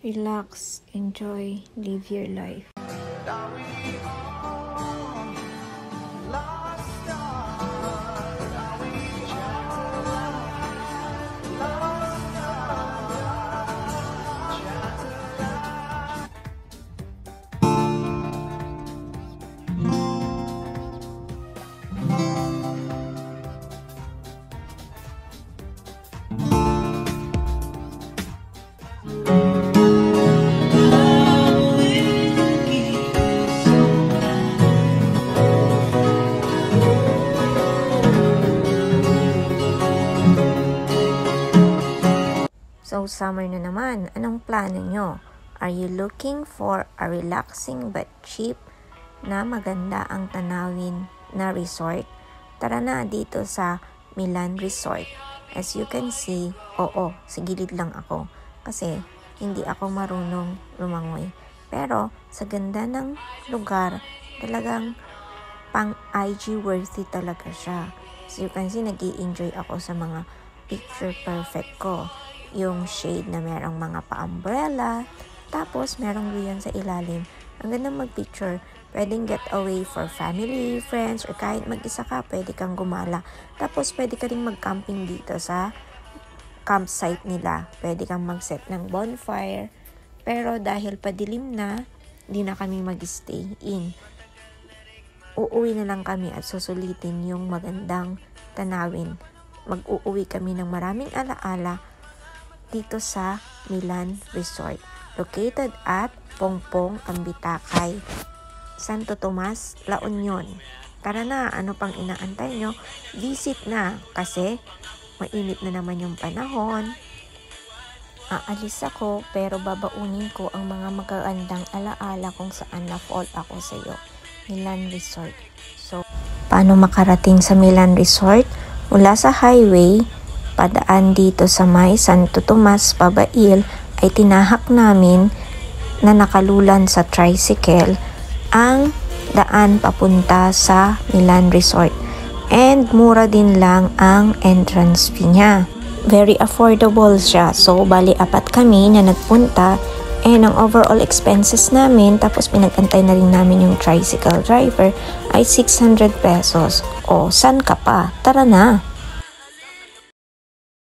relax, enjoy, live your life. So, summer na naman. Anong plano nyo? Are you looking for a relaxing but cheap na maganda ang tanawin na resort? Tara na dito sa Milan Resort. As you can see, sa gilid lang ako kasi hindi ako marunong lumangoy. Pero sa ganda ng lugar, talagang pang IG worthy talaga siya. As you can see, nag-i-enjoy ako sa mga picture perfect ko. Yung shade na merong mga pa-umbrella, tapos merong riyan sa ilalim. Ang ganda mag-picture. Pwedeng get away for family, friends, or kahit mag-isa ka, pwede kang gumala. Tapos pwede ka rin mag-camping dito sa campsite nila. Pwede kang mag-set ng bonfire. Pero dahil padilim na, hindi na kami mag-stay in. Uuwi na lang kami at susulitin yung magandang tanawin. Mag-uuwi kami ng maraming alaala dito sa Milan Resort, located at Pongpong, Ambitakay, Santo Tomas, La Union. Tara na, ano pang inaantay nyo? Visit na kasi mainit na naman yung panahon. Aalis ako pero babaunin ko ang mga magagandang alaala kung saan na-fall ako sa iyo. Milan Resort. So, paano makarating sa Milan Resort? Mula sa highway, padaan dito sa may Santo Tomas, Babail, ay tinahak namin na nakalulan sa tricycle ang daan papunta sa Milan Resort. And mura din lang ang entrance fee niya. Very affordable siya. So, bali 4 kami na nagpunta. And ang overall expenses namin, tapos pinag-antay na rin namin yung tricycle driver, ay 600 pesos. O, san ka pa? Tara na!